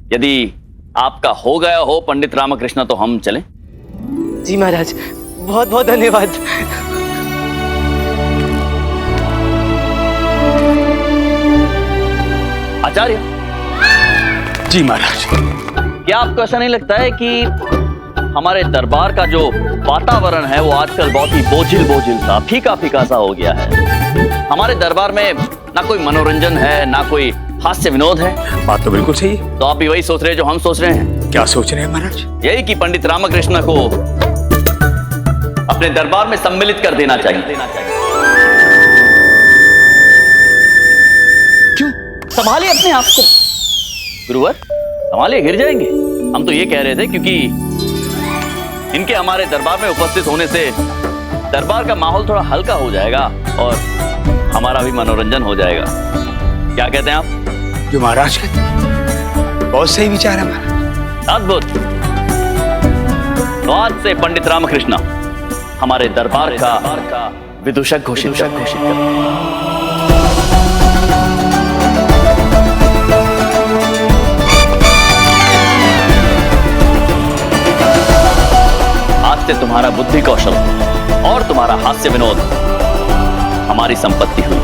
यदि आपका हो गया हो पंडित रामकृष्ण तो हम चलें? जी महाराज, बहुत बहुत धन्यवाद। आचार्य जी महाराज। क्या आपको ऐसा नहीं लगता है कि हमारे दरबार का जो वातावरण है वो आजकल बहुत ही बोझिल सा, फीका सा हो गया है? हमारे दरबार में ना कोई मनोरंजन है, ना कोई हास्य विनोद है। बात तो बिल्कुल सही है। तो आप भी वही सोच रहे हैं जो हम सोच रहे हैं? क्या सोच रहे हैं महाराज? यही कि पंडित रामकृष्ण को अपने दरबार में सम्मिलित कर देना चाहिए। क्यों? संभालिए अपने आप को गुरुवर, संभालिए, गिर जाएंगे। हम तो ये कह रहे थे क्योंकि इनके हमारे दरबार में उपस्थित होने से दरबार का माहौल थोड़ा हल्का हो जाएगा और हमारा भी मनोरंजन हो जाएगा। क्या कहते हैं आप? जो महाराज कहते हैं बहुत सही विचार है महाराज। अद्भुत। तो आज से पंडित रामकृष्ण हमारे दरबार का विदूषक घोषित करते हैं। आज से तुम्हारा बुद्धि कौशल और तुम्हारा हास्य विनोद हमारी संपत्ति हुई।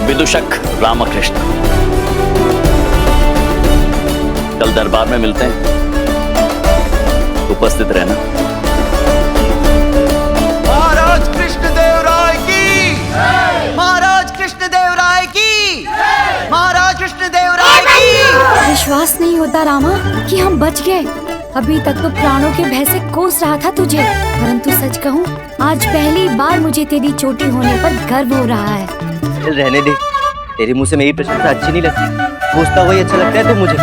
विदूषक रामकृष्ण, कल दरबार में मिलते हैं, उपस्थित रहना। महाराज कृष्णदेव राय की, महाराज कृष्णदेव राय की, महाराज कृष्णदेव राय की। विश्वास नहीं होता रामा कि हम बच गए। अभी तक तो प्राणों के भय से कोस रहा था तुझे, परंतु सच कहूँ आज पहली बार मुझे तेरी चोटी होने पर गर्व हो रहा है। चल रहने दे, तेरे मुंह से मेरी प्रशंसा अच्छी नहीं लगती, कोसता वही अच्छा लगता है तो मुझे।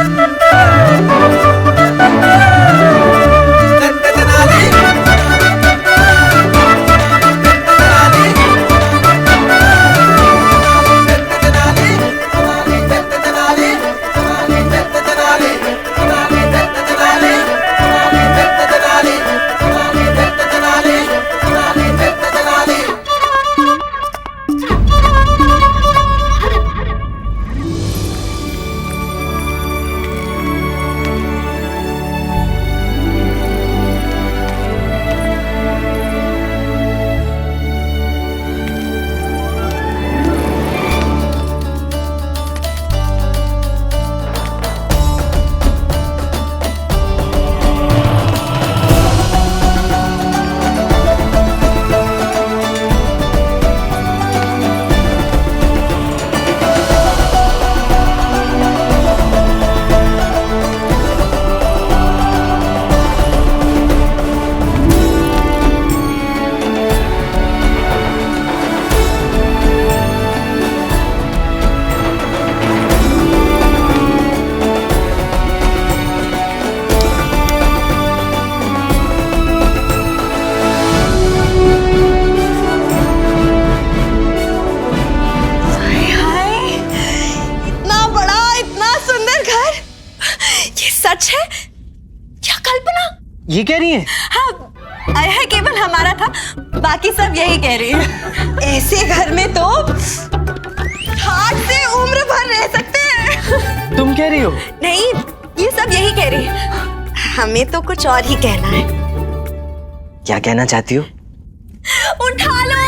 सच है क्या कल्पना? ये कह रही है? हाँ, यह केवल हमारा था, बाकी सब यही कह रही है। ऐसे घर में तो हाथ से उम्र भर रह सकते हैं। तुम कह रही हो? नहीं, ये सब यही कह रही है। हमें तो कुछ और ही कहना है। क्या कहना चाहती हो? उठा लो,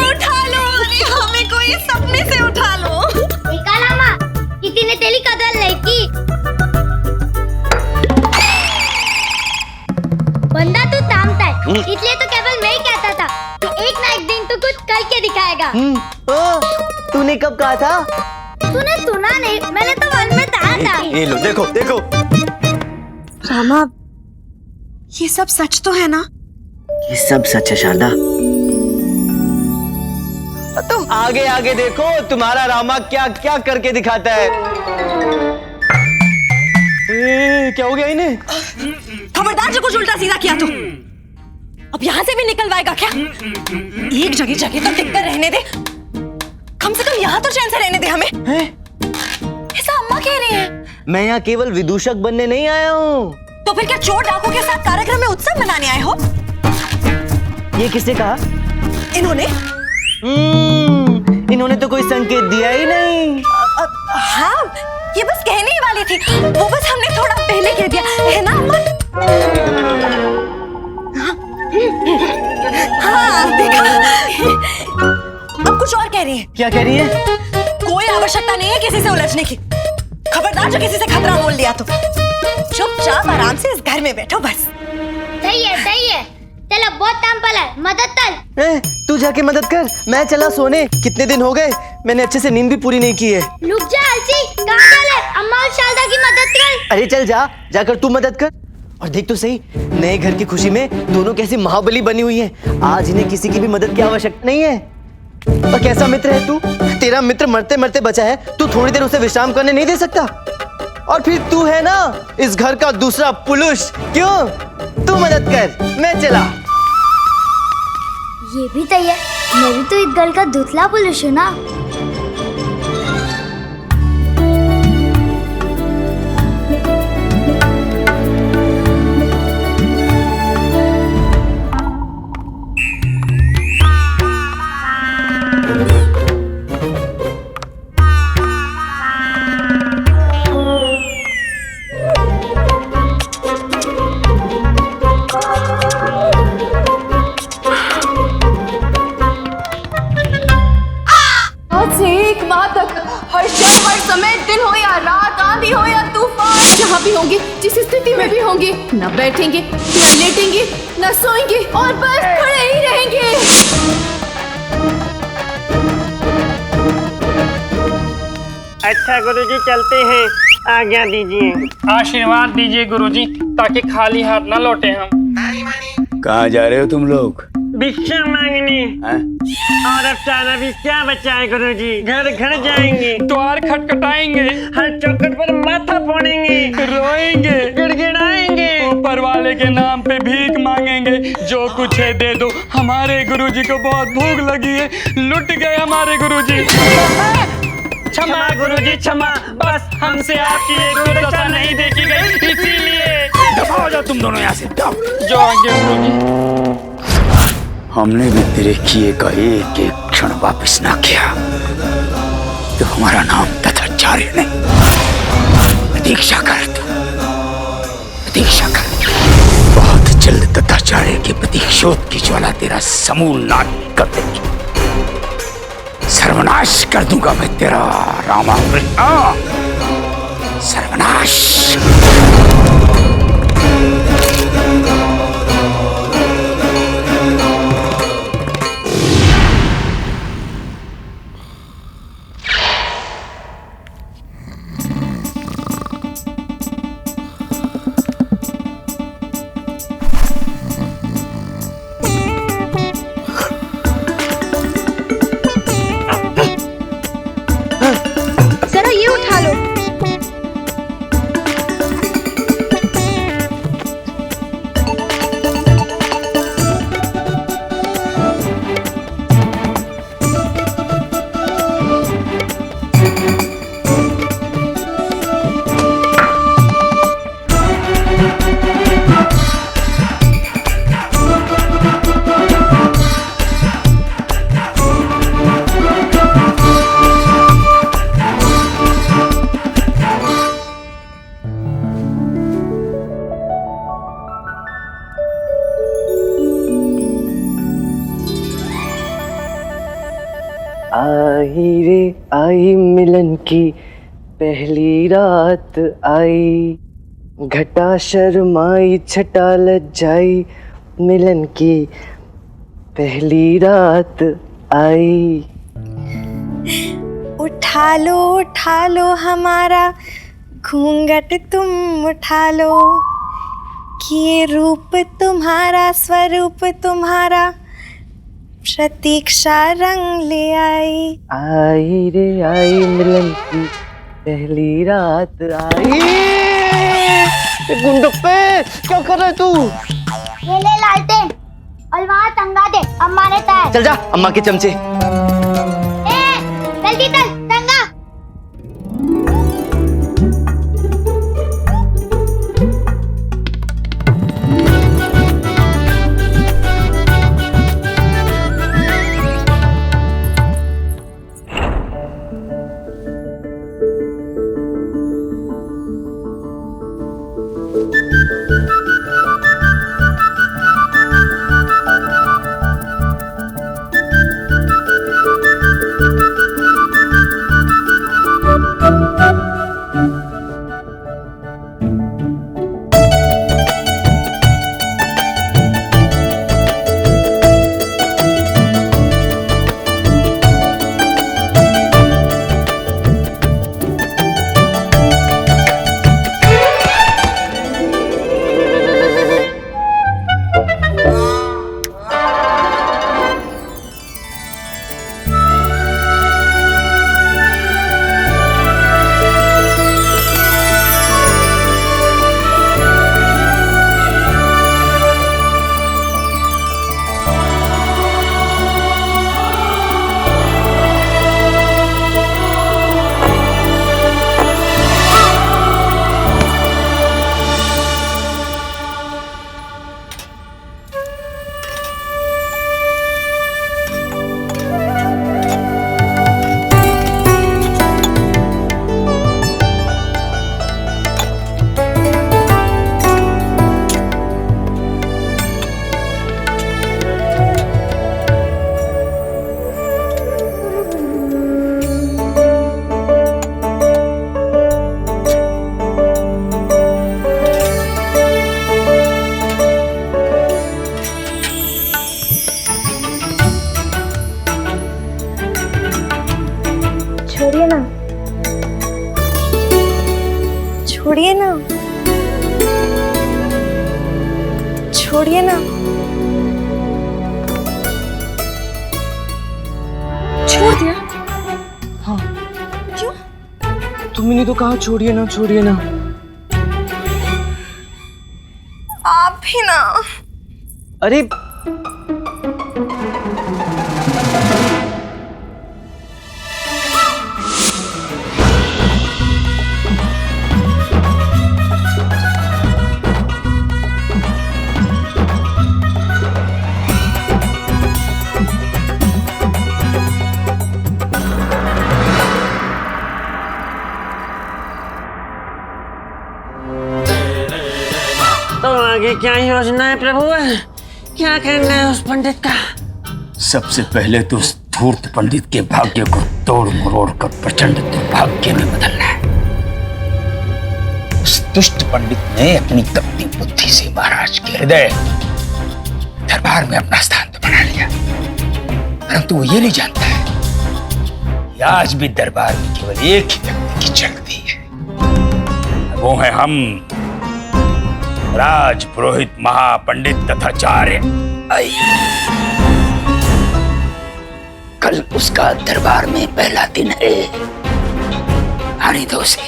अरे हमें कोई सपने से उठा लो। देखा लामा, किसी ने तेरी कदर नहीं की। बंदा तो तामता है, इसलिए तो केवल मैं ही कहता था कि एक ना एक दिन तो कुछ करके दिखाएगा। तूने कब कहा था? तूने सुना नहीं, मैंने तो मन में कहा था। ये लो, देखो देखो। रामा, ये सब सच तो है ना? ये सब सच है शारदा। तुम आगे आगे देखो, तुम्हारा रामा क्या क्या करके दिखाता है। क्या हो गया इन्हें? खबरदार जो कुछ उल्टा सीधा किया तो अब यहाँ से भी निकलवाएगा क्या? एक जगह जगह तो टिक कर रहने दे, कम से कम यहाँ तो चैन से रहने दे हमें। ऐसा मैं यहाँ केवल विदूषक बनने नहीं आया हूँ। तो फिर क्या चोर डाकू के साथ कार्यक्रम में उत्सव मनाने आए हो? ये किसने कहा? इन्होंने इन्होंने तो कोई संकेत दिया ही नहीं। हाँ, ये बस कहने ही वाली थी, वो बस हमने थोड़ा पहले कह दिया है ना अम्मा? हाँ देखा, अब कुछ और कह रही है। क्या कह रही है? कोई आवश्यकता नहीं है किसी से उलझने की। खबरदार जो किसी से खतरा मोल लिया तो चुपचाप आराम से इस घर में बैठो बस। सही है। चलो बहुत काम पड़ा है, मदद कर। तू जाके मदद कर, मैं चला सोने। कितने दिन हो गए, मैंने अच्छे से नींद भी पूरी नहीं की है। रुक जा अलसी, कहाँ चले? अम्मा और शारदा की मदद कर। अरे चल जा, जाकर तू मदद कर। और देख तो सही, नए घर की खुशी में दोनों कैसी महाबली बनी हुई हैं। आज इन्हें किसी की भी मदद की आवश्यकता नहीं है। और कैसा मित्र है तू? तेरा मित्र मरते मरते बचा है, तू थोड़ी देर उसे विश्राम करने नहीं दे सकता? और फिर तू है ना इस घर का दूसरा पुरुष। क्यों? तू मदद कर, मैं चला। ये भी सही है, मैं भी तो इस घर का दूसरा पुरुष हूँ ना। जहाँ भी होंगे, जिस स्थिति में भी होंगे, न बैठेंगे, न लेटेंगे, न सोएंगे और बस खड़े ही रहेंगे। अच्छा गुरुजी, चलते हैं, आज्ञा दीजिए। आशीर्वाद दीजिए गुरुजी, ताकि खाली हाथ न लौटे हम। कहाँ जा रहे हो तुम लोग? भिक्षा मांगने। और अब सारा भी क्या बचा है गुरुजी? घर घर जाएंगे, द्वार खटखटाएंगे, हर चौखट पर माथा फोड़ेंगे, रोएंगे, गिड़गिड़ाएंगे, ऊपर वाले के नाम पे भीख मांगेंगे। जो कुछ है दे दो, हमारे गुरुजी को बहुत भूख लगी है, लुट गए हमारे गुरुजी। क्षमा गुरुजी क्षमा, बस हमसे आपकी एक दुर्दशा नहीं देखी गई, इसीलिए। दफा हो जाओ तुम दोनों यहाँ से। जो आगे गुरुजी। हमने भी तेरे किए का एक एक क्षण वापस ना किया तो हमारा नाम तथाचार्य नहीं। प्रतीक्षा कर तू, प्रतीक्षा कर। बहुत जल्द तथाचार्य के प्रतिशोध की ज्वाला तेरा समूल नाश कर देगी। सर्वनाश कर दूंगा मैं तेरा रामा, सर्वनाश। आई रे आई मिलन की पहली रात आई, घटा शर्माई छटा लज्जाई, मिलन की पहली रात आई। उठा लो हमारा घूंघट तुम उठा लो, कि ये रूप तुम्हारा स्वरूप तुम्हारा प्रतीक्षा रंग ले आई रे आई मिलन की पहली रात आई। गुंडप्पे क्या कर रहा है तू? ये ले लालटेन और वहाँ टंगा दे, अम्मा ने तय। चल जा, अम्मा के चमचे। जल्दी चल, टंगा। छोड़िए ना, छोड़िए ना, छोड़ दिया। हाँ क्यों? तुमने तो कहा छोड़िए ना, छोड़िए ना। आप भी ना। अरे तो आगे क्या योजना है प्रभु? क्या करना है उस पंडित का? सबसे पहले तो उस धूर्त पंडित के भाग्य को तोड़ मरोड़ कर प्रचंड दुर्भाग्य में बदलना है। उस दुष्ट पंडित ने अपनी कपटी बुद्धि से महाराज के हृदय दरबार में अपना स्थान तो बना लिया, परंतु वो ये नहीं जानता है कि आज भी दरबार में केवल एक ही व्यक्ति की चलती है, वो है हम, राज पुरोहित महापंडित तथाचार्य। कल उसका दरबार में पहला दिन है। आने दो उसे,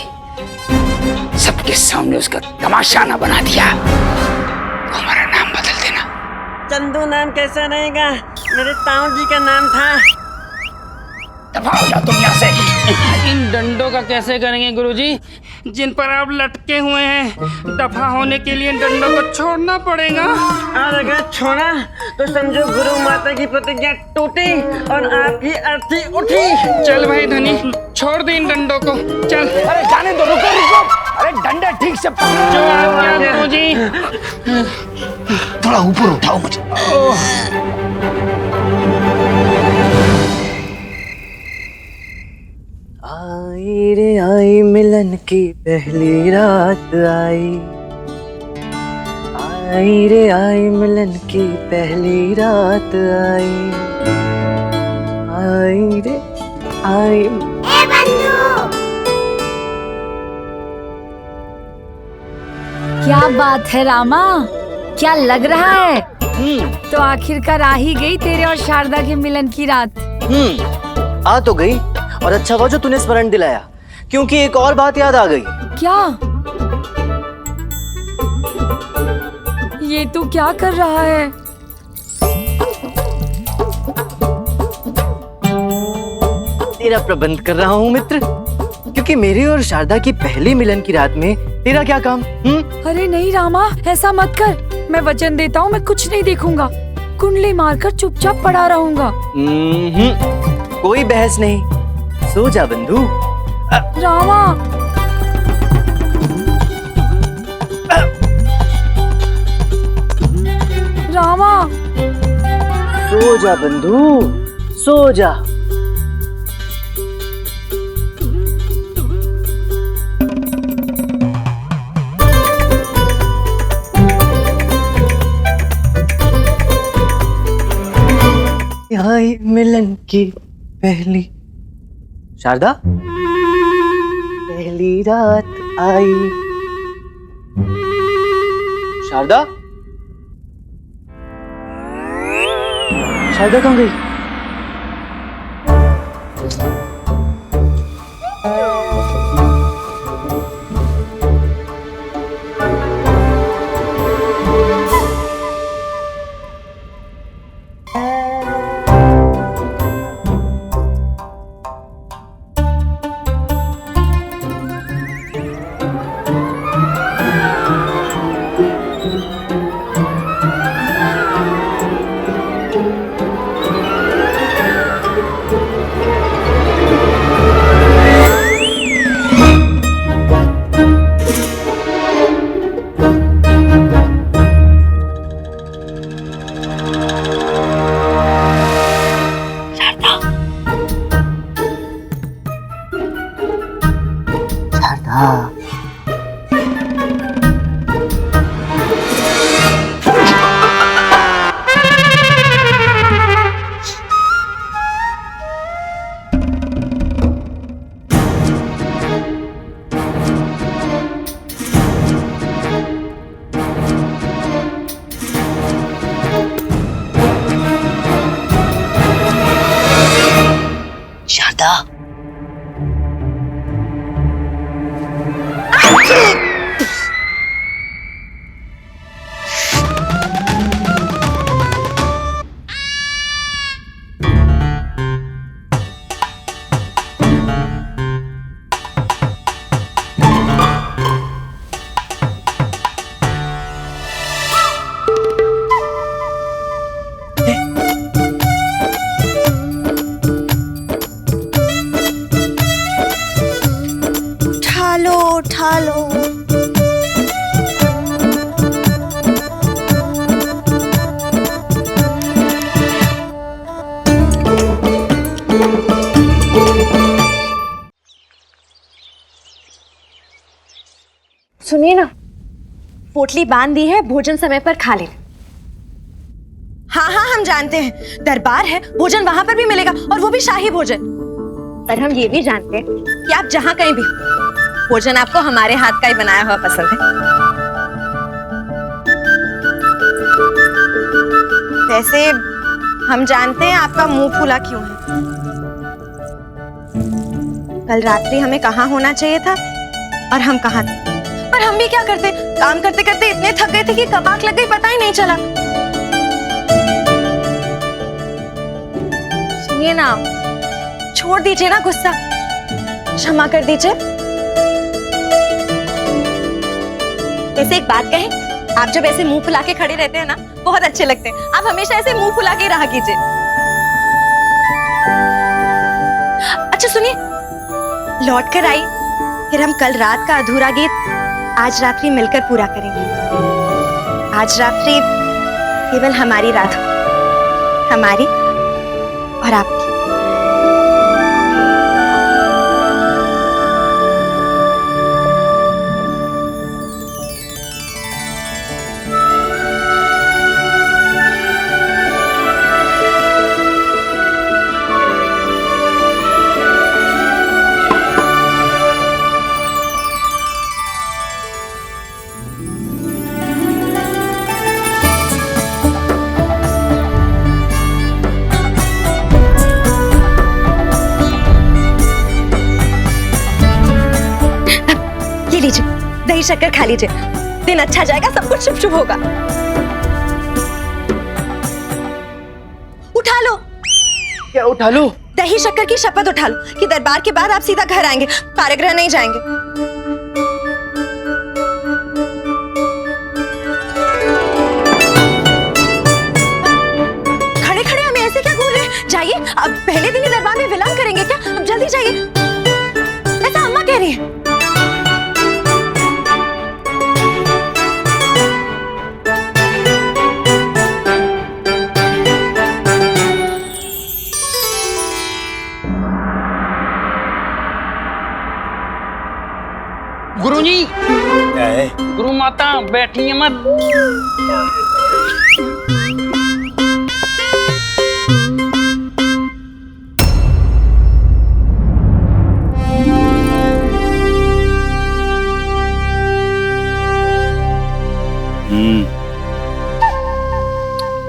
सबके सामने उसका तमाशा ना बना दिया तो हमारा नाम बदल देना। चंदू नाम कैसा रहेगा? मेरे ताऊ जी का नाम था। दफा हो जाओ तुम यहाँ से। इन डंडों का कैसे करेंगे गुरुजी, जिन पर आप लटके हुए हैं? दफा होने के लिए डंडों को छोड़ना पड़ेगा। और अगर छोड़ा तो समझो गुरु माता की प्रतिज्ञा टूटी और आपकी अर्थी उठी। चल भाई धनी, छोड़ दे इन डंडों को, चल। अरे जाने दो, रुको रुको। अरे डंडा ठीक से पकड़ो। जो आज्ञा गुरुजी। थोड़ा ऊपर उठाओ मुझे। आई रे आई मिलन की पहली रात आई, आई रे आई मिलन की पहली रात आई, आई रे आई। ए बंधु, क्या बात है रामा, क्या लग रहा है? तो आखिरकार आ ही गई तेरे और शारदा के मिलन की रात। आ तो गई, और अच्छा हुआ जो तूने स्मरण दिलाया, क्योंकि एक और बात याद आ गई। क्या? ये तू क्या कर रहा है? तेरा प्रबंध कर रहा हूँ मित्र, क्योंकि मेरी और शारदा की पहली मिलन की रात में तेरा क्या काम? अरे नहीं रामा, ऐसा मत कर। मैं वचन देता हूँ, मैं कुछ नहीं देखूंगा। कुंडली मारकर चुपचाप पड़ा रहूंगा। कोई बहस नहीं, सो जा बंधु। रामा, रामा, सो जा बंधु, सो जा। आई मिलन की पहली, शारदा पहली रात आई। शारदा, शारदा कहाँ गई? उठा लो उठा लो। सुनिए ना, पोटली बांध दी है, भोजन समय पर खा ले। हाँ हाँ हम जानते हैं, दरबार है, भोजन वहां पर भी मिलेगा और वो भी शाही भोजन। पर हम ये भी जानते हैं कि आप जहां कहीं भी भोजन आपको हमारे हाथ का ही बनाया हुआ पसंद है। वैसे हम जानते हैं आपका मुंह फूला क्यों है। कल रात्रि हमें कहाँ होना चाहिए था और हम कहाँ थे, पर हम भी क्या करते, काम करते करते इतने थक गए थे कि कब आंख लग गई पता ही नहीं चला। सुनिए ना, छोड़ दीजिए ना गुस्सा, क्षमा कर दीजिए। वैसे एक बात कहें, आप जब ऐसे मुंह फुला के खड़े रहते हैं ना, बहुत अच्छे लगते हैं। आप हमेशा ऐसे मुंह फुला के रहा कीजिए। अच्छा सुनिए, लौट कर आई, फिर हम कल रात का अधूरा गीत आज रात्रि मिलकर पूरा करेंगे। आज रात्रि केवल हमारी रात हो, हमारी और आपकी। दही शक्कर खा लीजिए, दिन अच्छा जाएगा, सब कुछ शुभ शुभ होगा। उठा लो। क्या उठा लो? दही शक्कर की शपथ उठा लो कि दरबार के बाद आप सीधा घर आएंगे, पारिग्रह नहीं जाएंगे। खड़े खड़े हमें ऐसे क्या घूर रहे? जाइए, अब पहले दिन ही दरबार में विलाप करेंगे क्या? अब जल्दी जाइए, ऐसा अम्मा कह रही है। गुरुजी, गुरु माता बैठी मत।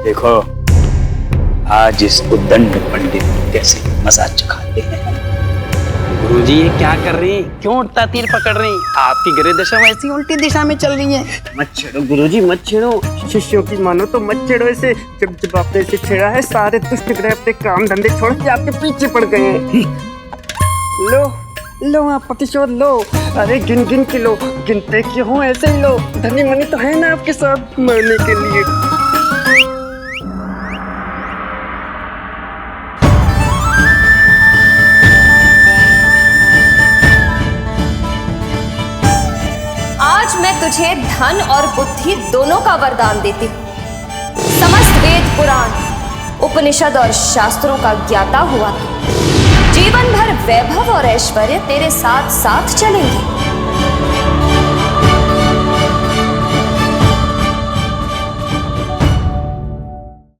देखो आज इस उद्दंड पंडित कैसे मजा चखाते हैं। गुरुजी ये क्या कर रही हैं? क्यों उल्टा तीर पकड़ रही हैं? आपकी ग्रह दशा वैसी उल्टी दिशा में चल रही है। मत छेड़ो गुरुजी, मत छेड़ो। शिष्यों की मानो तो मत छेड़ो ऐसे। जब आपने इसे छेड़ा है, सारे दुष्ट ग्रह अपने काम धंधे छोड़ के आपके पीछे पड़ गए हैं। लो आप प्रतिशोध लो। अरे गिन गिन के लो, गिनते क्यों हो, ऐसे ही लो। धनी मनी तो है ना आपके साथ मरने के लिए। आज मैं तुझे धन और बुद्धि दोनों का वरदान देती हूँ। समस्त वेद पुराण, उपनिषद और शास्त्रों का ज्ञाता हुआ तू जीवन भर वैभव और ऐश्वर्य तेरे साथ साथ चलेंगे।